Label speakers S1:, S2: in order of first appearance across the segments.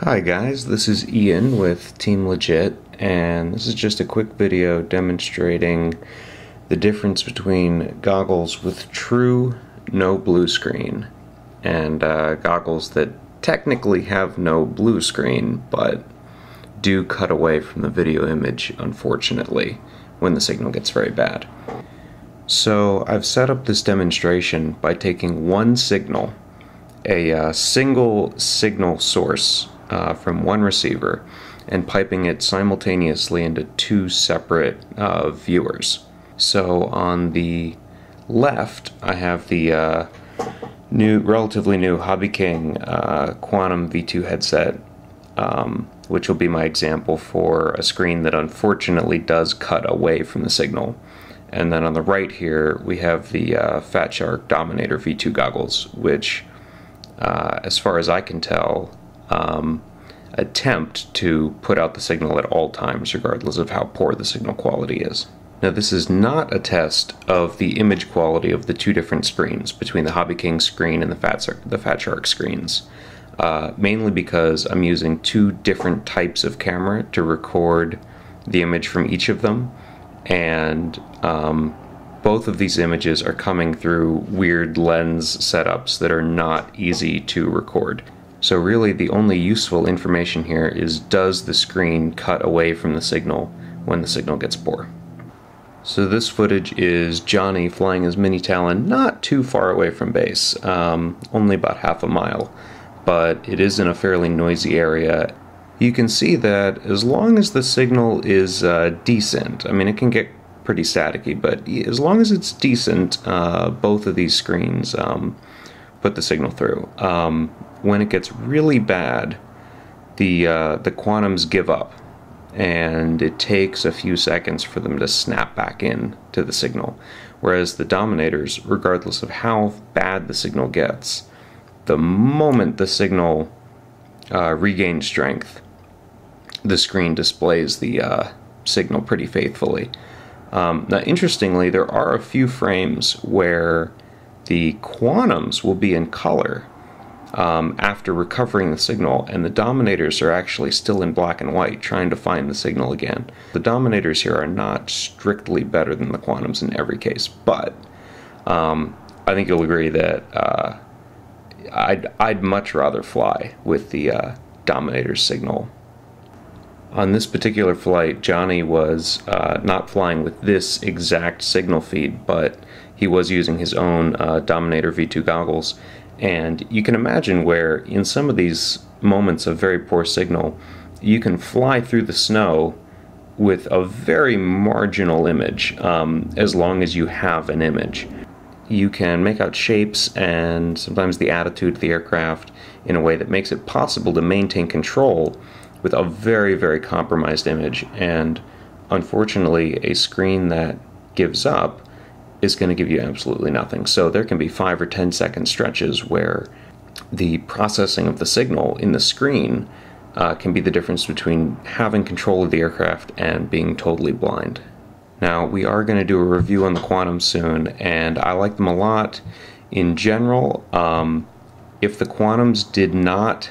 S1: Hi guys, this is Ian with Team Legit, and this is just a quick video demonstrating the difference between goggles with true no blue screen and goggles that technically have no blue screen but do cut away from the video image, unfortunately, when the signal gets very bad. So I've set up this demonstration by taking one signal, a single signal source from one receiver, and piping it simultaneously into two separate viewers. So on the left I have the relatively new Hobby King Quantum V2 headset, which will be my example for a screen that unfortunately does cut away from the signal. And then on the right here we have the Fat Shark Dominator V2 goggles, which as far as I can tell attempt to put out the signal at all times, regardless of how poor the signal quality is. Now, this is not a test of the image quality of the two different screens between the Hobby King screen and the Fat Shark screens, mainly because I'm using two different types of camera to record the image from each of them, and both of these images are coming through weird lens setups that are not easy to record. So really the only useful information here is, does the screen cut away from the signal when the signal gets poor? So this footage is Johnny flying his Mini Talon not too far away from base, only about half a mile, but it is in a fairly noisy area. You can see that as long as the signal is decent, I mean it can get pretty staticky, but as long as it's decent, both of these screens put the signal through. When it gets really bad, the quantums give up, and it takes a few seconds for them to snap back in to the signal. Whereas the Dominators, regardless of how bad the signal gets, the moment the signal regains strength, the screen displays the signal pretty faithfully. Now, interestingly, there are a few frames where the quantums will be in color after recovering the signal, and the Dominators are actually still in black and white, trying to find the signal again. The Dominators here are not strictly better than the quantums in every case, but I think you'll agree that I'd much rather fly with the Dominator's signal. On this particular flight, Johnny was not flying with this exact signal feed, but he was using his own Dominator V2 goggles. And you can imagine where in some of these moments of very poor signal, you can fly through the snow with a very marginal image, as long as you have an image. You can make out shapes and sometimes the attitude of the aircraft in a way that makes it possible to maintain control with a very, very compromised image. And unfortunately, a screen that gives up is going to give you absolutely nothing. So there can be 5 or 10 second stretches where the processing of the signal in the screen can be the difference between having control of the aircraft and being totally blind. Now, we are going to do a review on the Quantum soon, and I like them a lot. In general, if the Quantums did not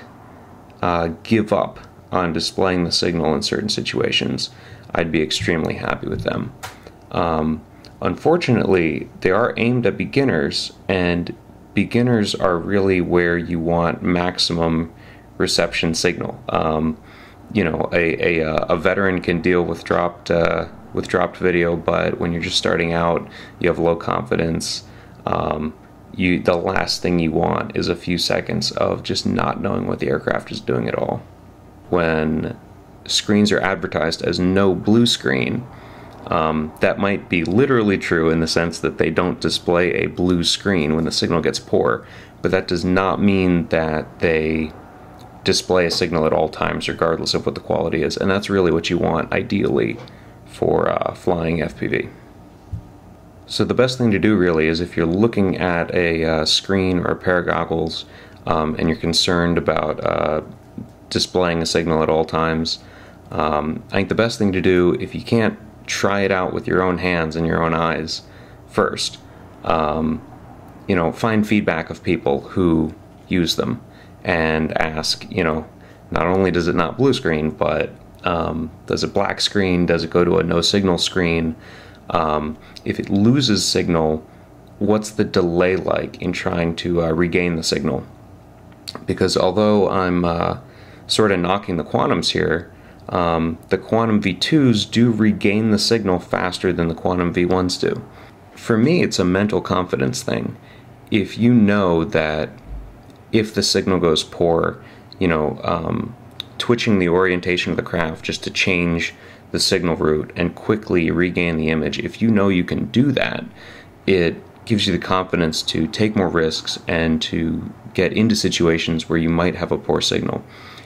S1: give up on displaying the signal in certain situations, I'd be extremely happy with them. Unfortunately, they are aimed at beginners, and beginners are really where you want maximum reception signal. You know, a veteran can deal with dropped video, but when you're just starting out, you have low confidence. The last thing you want is a few seconds of just not knowing what the aircraft is doing at all. When screens are advertised as no blue screen, that might be literally true in the sense that they don't display a blue screen when the signal gets poor, but that does not mean that they display a signal at all times, regardless of what the quality is, and that's really what you want, ideally, for flying FPV. So the best thing to do, really, is if you're looking at a screen or a pair of goggles, and you're concerned about displaying a signal at all times, I think the best thing to do, if you can't try it out with your own hands and your own eyes first, find feedback of people who use them and ask, Not only does it not blue screen, but does it black screen? Does it go to a no signal screen? If it loses signal, what's the delay like in trying to regain the signal? Because although I'm sort of knocking the quantums here, the quantum V2s do regain the signal faster than the quantum V1s do. For me, it's a mental confidence thing. If you know that if the signal goes poor, twitching the orientation of the craft just to change the signal route and quickly regain the image, if you know you can do that, it gives you the confidence to take more risks and to get into situations where you might have a poor signal.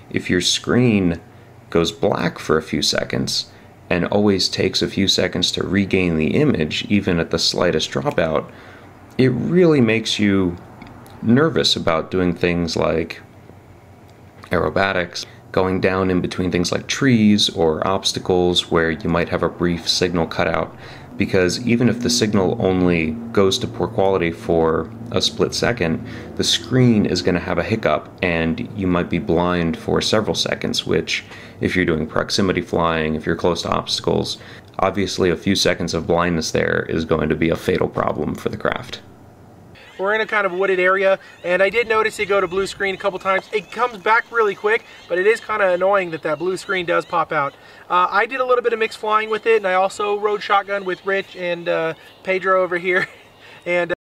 S1: If your screen goes black for a few seconds and always takes a few seconds to regain the image, even at the slightest dropout, it really makes you nervous about doing things like aerobatics, going down in between things like trees or obstacles where you might have a brief signal cutout, because even if the signal only goes to poor quality for a split second, the screen is going to have a hiccup and you might be blind for several seconds, which if you're doing proximity flying, if you're close to obstacles, obviously a few seconds of blindness there is going to be a fatal problem for the craft.
S2: We're in a kind of wooded area, and I did notice it go to blue screen a couple times. It comes back really quick, but it is kind of annoying that that blue screen does pop out. I did a little bit of mixed flying with it, and I also rode shotgun with Rich and Pedro over here. And